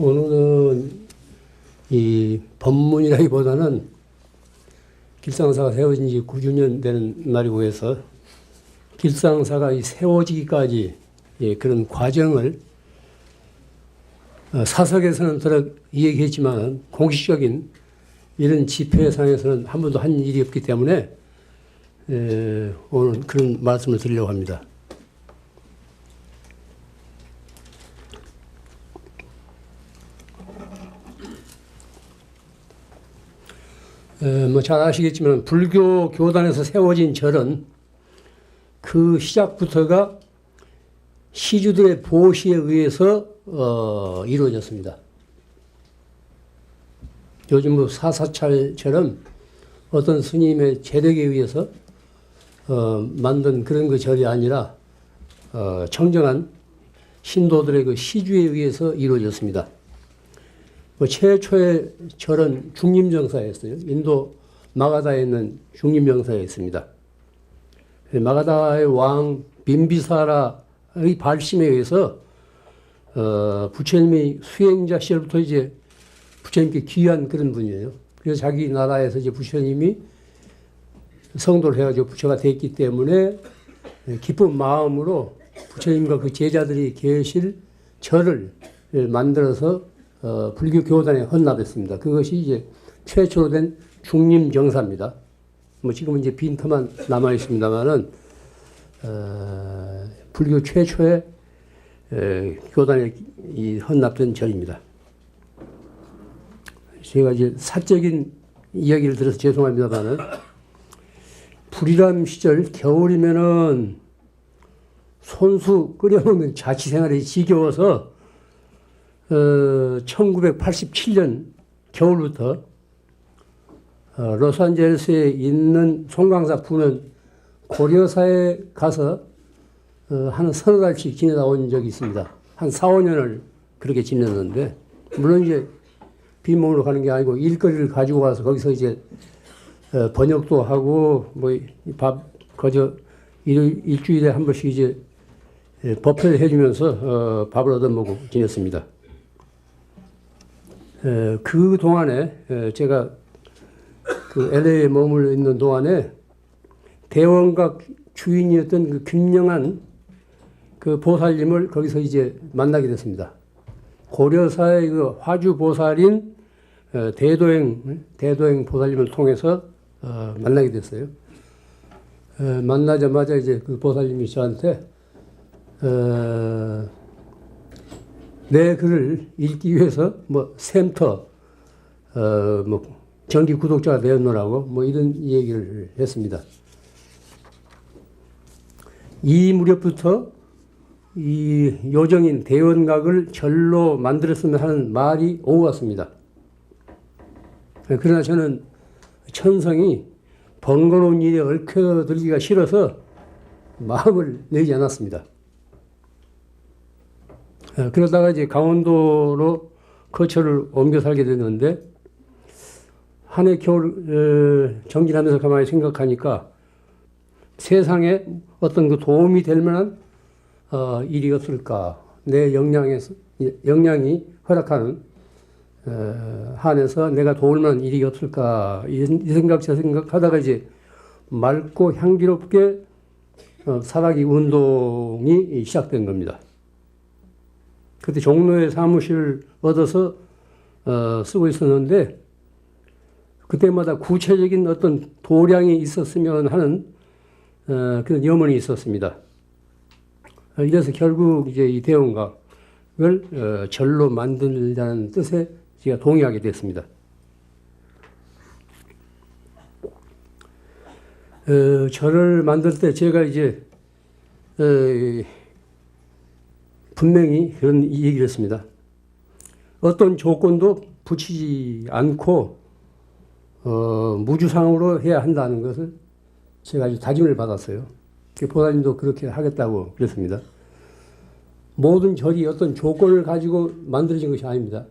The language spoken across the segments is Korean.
오늘은 이 법문이라기보다는 길상사가 세워진 지 9주년 되는 날이고 해서 길상사가 세워지기까지 그런 과정을 사석에서는 들어 이야기했지만 공식적인 이런 집회상에서는 한 번도 한 일이 없기 때문에 오늘 그런 말씀을 드리려고 합니다. 잘 아시겠지만 불교 교단에서 세워진 절은 그 시작부터가 시주들의 보시에 의해서 이루어졌습니다. 요즘 사사찰처럼 어떤 스님의 재력에 의해서 만든 그런 그 절이 아니라 청정한 신도들의 그 시주에 의해서 이루어졌습니다. 최초의 절은 중림정사였어요. 인도 마가다에 있는 중림정사였습니다. 마가다의 왕 빈비사라의 발심에 의해서 부처님이 수행자 시절부터 이제 부처님께 귀한 그런 분이에요. 그래서 자기 나라에서 이제 부처님이 성도를 해가지고 부처가 됐기 때문에 기쁜 마음으로 부처님과 그 제자들이 계실 절을 만들어서 불교 교단에 헌납했습니다. 그것이 이제 최초로 된 중림정사입니다. 지금은 이제 빈터만 남아 있습니다만은 불교 최초의 교단에 헌납된 절입니다. 제가 이제 사적인 이야기를 들어서 죄송합니다만은 불이람 시절 겨울이면은 손수 끓여먹는 자취생활이 지겨워서 1987년 겨울부터 로스앤젤레스에 있는 송강사 부는 고려사에 가서 한 서너 달씩 지내다 온 적이 있습니다. 한 4, 5년을 그렇게 지냈는데, 물론 이제 빈몸으로 가는 게 아니고 일거리를 가지고 와서 거기서 이제 번역도 하고 밥 거저 일주일에 한 번씩 이제 법회를 해주면서 밥을 얻어먹고 지냈습니다. 그 동안에 제가 그 LA에 머물러 있는 동안에 대원각 주인이었던 그 김영한 그 보살님을 거기서 이제 만나게 됐습니다. 고려사의 그 화주 보살인 대도행 보살님을 통해서 만나게 됐어요. 만나자마자 이제 그 보살님이 저한테 내 글을 읽기 위해서 샘터 정기 구독자가 되었노라고 이런 얘기를 했습니다. 이 무렵부터 이 요정인 대원각을 절로 만들었으면 하는 말이 오고 갔습니다. 그러나 저는 천성이 번거로운 일에 얽혀들기가 싫어서 마음을 내지 않았습니다. 그러다가 이제 강원도로 거처를 옮겨 살게 됐는데, 한 해 겨울 정진하면서 가만히 생각하니까 세상에 어떤 그 도움이 될 만한 일이 없을까, 내 역량이 허락하는 한에서 내가 도울 만한 일이 없을까, 이 생각 저 생각하다가 이제 맑고 향기롭게 살아기 운동이 시작된 겁니다. 그때 종로에 사무실을 얻어서 쓰고 있었는데, 그때마다 구체적인 어떤 도량이 있었으면 하는 그런 염원이 있었습니다. 이래서 결국 이제 이 대원각을 절로 만들자는 뜻에 제가 동의하게 됐습니다. 절을 만들 때 제가 이제 분명히 그런 얘기를 했습니다. 어떤 조건도 붙이지 않고 무주상으로 해야 한다는 것을 제가 아주 다짐을 받았어요. 보살님도 그렇게 하겠다고 그랬습니다. 모든 절이 어떤 조건을 가지고 만들어진 것이 아닙니다.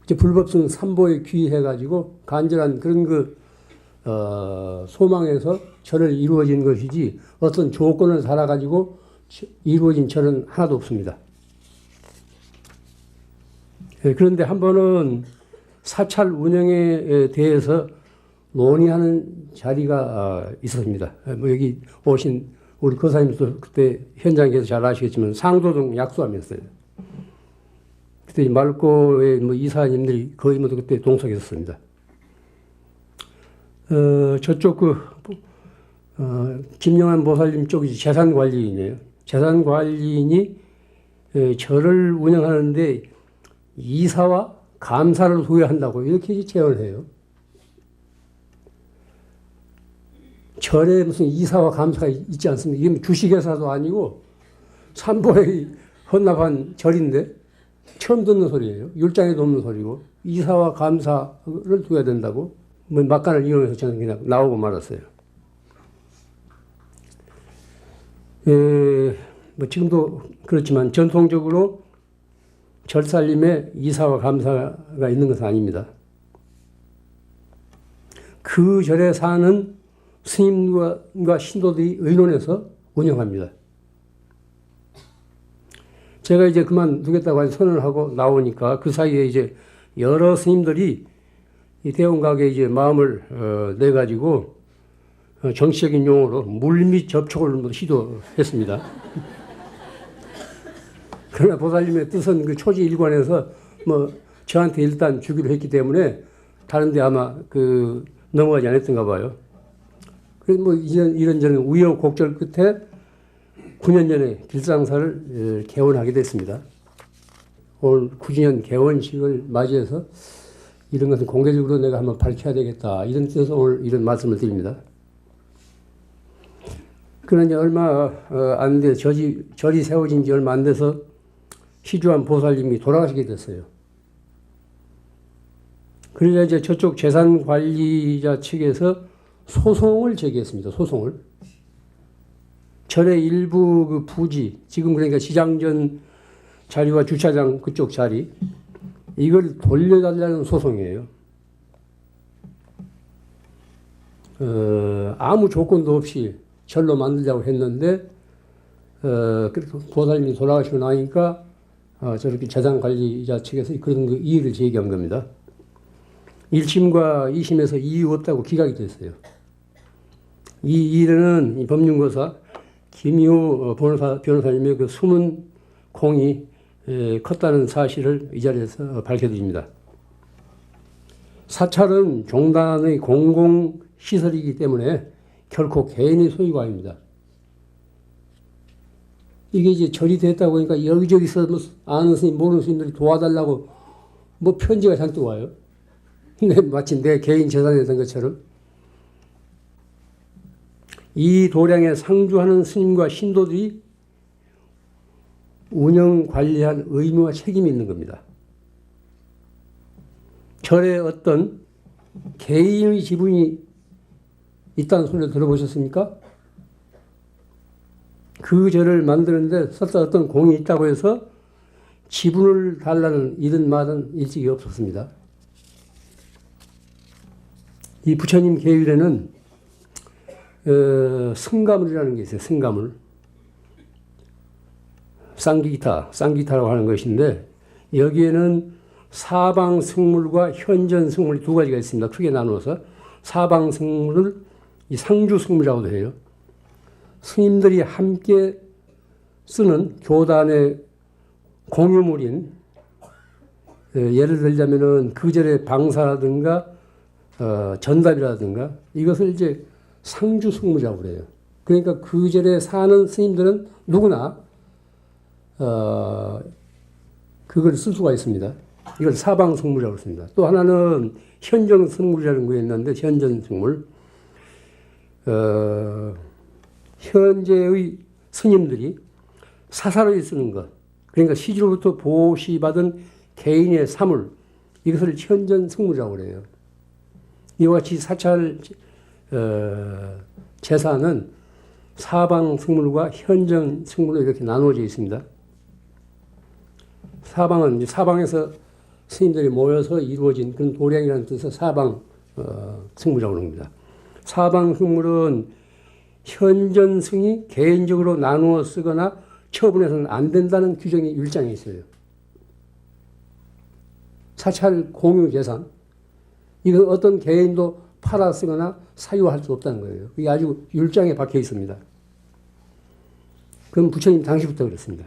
불법성 삼보에 귀해가지고 간절한 그런 소망에서 절을 이루어진 것이지 어떤 조건을 달아가지고 이루어진 절은 하나도 없습니다. 그런데 한 번은 사찰 운영에 대해서 논의하는 자리가 있었습니다. 뭐 여기 오신 우리 거사님도 그때 현장에서 잘 아시겠지만 상도동 약수함이었어요. 그때 말고의 뭐 이사님들이 거의 모두 그때 동석했었습니다. 저쪽 김영환 보살님 쪽이 재산관리인이에요. 재산관리인이 절을 운영하는데 이사와 감사를 소유한다고 이렇게 제언을 해요. 절에 무슨 이사와 감사가 있지 않습니까? 이게 주식회사도 아니고 삼보에 헌납한 절인데 처음 듣는 소리예요. 율장에도 없는 소리고 이사와 감사를 둬야 된다고 뭐 막간을 이용해서 저는 그냥 나오고 말았어요. 뭐 지금도 그렇지만 전통적으로 절살림에 이사와 감사가 있는 것은 아닙니다. 그 절에 사는 스님과 신도들이 의논해서 운영합니다. 제가 이제 그만두겠다고 선언을 하고 나오니까 그 사이에 이제 여러 스님들이 이 대원각에 이제 마음을 내가지고 정치적인 용어로 물밑 접촉을 시도했습니다. 그러나 보살님의 뜻은 그 초지일관에서 뭐 저한테 일단 주기로 했기 때문에 다른데 아마 넘어가지 않았던가 봐요. 그래서 뭐 이런저런 우여곡절 끝에 9년 전에 길상사를 개원하게 됐습니다. 오늘 9주년 개원식을 맞이해서 이런 것은 공개적으로 내가 한번 밝혀야 되겠다. 이런 뜻에서 오늘 이런 말씀을 드립니다. 그러나 이제 얼마 안 돼, 절이 세워진 지 얼마 안 돼서 시주한 보살님이 돌아가시게 됐어요. 그러자 이제 저쪽 재산 관리자 측에서 소송을 제기했습니다. 소송을. 절의 일부 그 부지, 지금 그러니까 시장전 자리와 주차장 그쪽 자리, 이걸 돌려달라는 소송이에요. 아무 조건도 없이 절로 만들자고 했는데, 보살님이 돌아가시고 나니까, 저렇게 재산 관리자 측에서 그런 그 이의를 제기한 겁니다. 1심과 2심에서 이유 없다고 기각이 됐어요. 이 일은 이 법륜거사 김희호 변호사님의 그 숨은 공이 컸다는 사실을 이 자리에서 밝혀드립니다. 사찰은 종단의 공공시설이기 때문에 결코 개인의 소유가 아닙니다. 이게 이제 절이 됐다고 하니까 여기저기서 뭐 아는 스님, 모르는 스님들이 도와달라고 뭐 편지가 잔뜩 와요. 마치 내 개인 재산이었던 것처럼. 이 도량에 상주하는 스님과 신도들이 운영 관리할 의무와 책임이 있는 겁니다. 절에 어떤 개인의 지분이 있다는 소리를 들어보셨습니까? 그 절을 만드는데 설사 어떤 공이 있다고 해서 지분을 달라는 이런 말은 일찍이 없었습니다. 이 부처님 계율에는 승가물이라는 게 있어요. 승가물. 쌍기타라고 하는 것인데 여기에는 사방승물과 현전승물 두 가지가 있습니다. 크게 나누어서 사방승물을 이 상주승물이라고도 해요. 스님들이 함께 쓰는 교단의 공유물인 예를 들자면은 그 절의 방사라든가 전답이라든가 이것을 이제 상주승물이라고 그래요. 그러니까 그 절에 사는 스님들은 누구나 그걸 쓸 수가 있습니다. 이걸 사방승물이라고 씁니다. 또 하나는 현정승물이라는 게 있는데 현전승물 현재의 스님들이 사사로이 쓰는 것, 그러니까 시주로부터 보시받은 개인의 사물, 이것을 현전승물이라고 그래요. 이와 같이 사찰 재산은 사방승물과 현정승물로 이렇게 나누어져 있습니다. 사방은 사방에서 스님들이 모여서 이루어진 그런 도량이라는 뜻에서 사방 승물이라고 합니다. 사방 승물은 현전승이 개인적으로 나누어 쓰거나 처분해서는 안 된다는 규정이 율장에 있어요. 사찰 공유 재산, 이건 어떤 개인도 팔아 쓰거나 사유할 수 없다는 거예요. 이게 아주 율장에 박혀 있습니다. 그럼 부처님 당시부터 그랬습니다.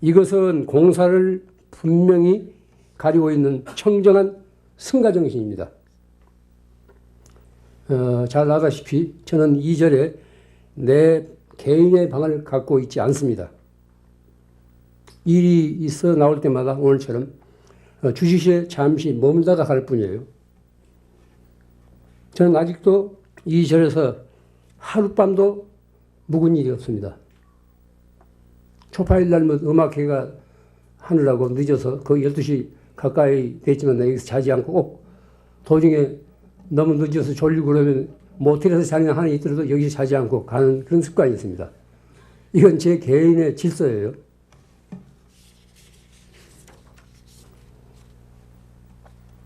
이것은 공사를 분명히 가리고 있는 청정한 승가정신입니다. 잘 아다시피 저는 2절에 내 개인의 방을 갖고 있지 않습니다. 일이 있어 나올 때마다 오늘처럼 주시시에 잠시 머물다가 갈 뿐이에요. 저는 아직도 2절에서 하룻밤도 묵은 일이 없습니다. 초파일 날 음악회가 하느라고 늦어서 거의 12시 가까이 됐지만 나 여기서 자지 않고 꼭 도중에 너무 늦어서 졸리고 그러면 모텔에서 자는 한이 있더라도 여기서 자지 않고 가는 그런 습관이 있습니다. 이건 제 개인의 질서예요.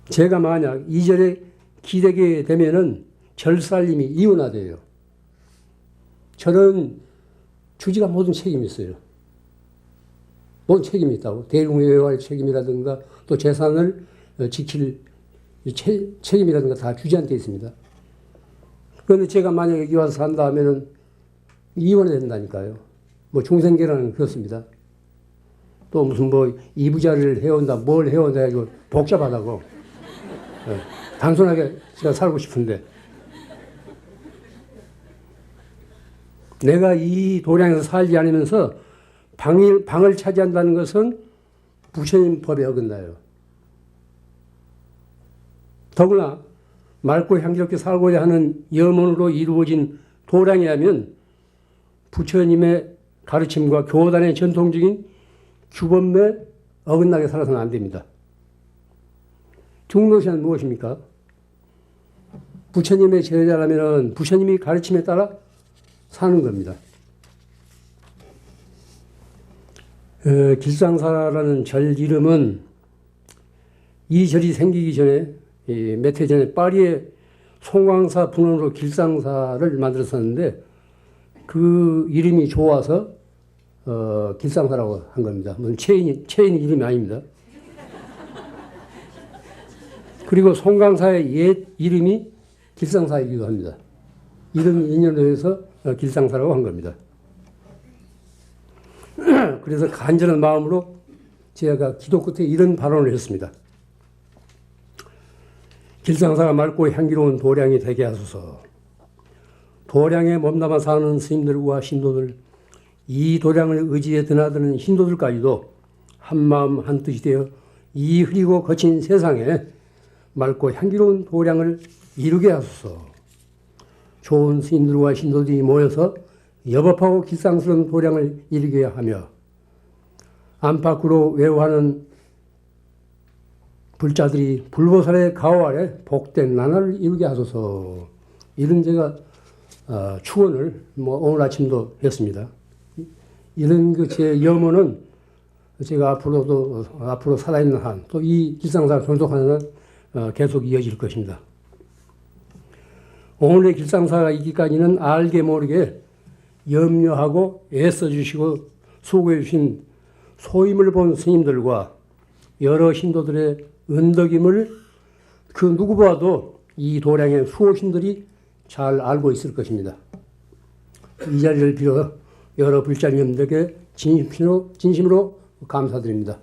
제가 만약 2절에 기대게 되면은 절살림이 이혼화돼요. 저는 주지가 모든 책임이 있어요. 모든 책임이 있다고. 대웅회할 책임이라든가 또 재산을 지킬 책임이라든가 다 주지한테 있습니다. 그런데 제가 만약에 여기 와서 산다 하면은 이혼해야 된다니까요. 뭐 중생계라는 그렇습니다. 또 무슨 뭐 이부자를 해온다, 뭘 해온다 해가지고 복잡하다고. 네. 단순하게 제가 살고 싶은데. 내가 이 도량에서 살지 않으면서 방을 차지한다는 것은 부처님 법에 어긋나요. 더구나 맑고 향기롭게 살고자 하는 염원으로 이루어진 도량이라면 부처님의 가르침과 교단의 전통적인 규범에 어긋나게 살아서는 안 됩니다. 중노신은 무엇입니까? 부처님의 제자라면 부처님이 가르침에 따라 사는 겁니다. 길상사라는 절 이름은 이 절이 생기기 전에 몇 해 전에 파리의 송광사 분원으로 길상사를 만들었었는데 그 이름이 좋아서 길상사라고 한 겁니다. 무슨 체인 이름이 아닙니다. 그리고 송광사의 옛 이름이 길상사이기도 합니다. 이런 인연으로 해서 길상사라고 한 겁니다. 그래서 간절한 마음으로 제가 기도 끝에 이런 발언을 했습니다. 길상사가 맑고 향기로운 도량이 되게 하소서. 도량에 몸담아 사는 스님들과 신도들, 이 도량을 의지해 드나드는 신도들까지도 한마음 한뜻이 되어 이 흐리고 거친 세상에 맑고 향기로운 도량을 이루게 하소서. 좋은 스님들과 신도들이 모여서 여법하고 길상스러운 도량을 이루게 하며 안팎으로 외워하는 불자들이 불보살의 가호 아래 복된 나날을 이루게 하소서. 이런 제가 축원을 오늘 아침도 했습니다. 이런 제 염원은 제가 앞으로 살아있는 한 또 이 길상사를 존속하는 한 계속 이어질 것입니다. 오늘의 길상사가 있기까지는 알게 모르게 염려하고 애써주시고 수고해주신 소임을 본 스님들과 여러 신도들의 은덕임을 그 누구보다도 이 도량의 수호신들이 잘 알고 있을 것입니다. 이 자리를 빌어 여러 불자님들에게 진심으로 감사드립니다.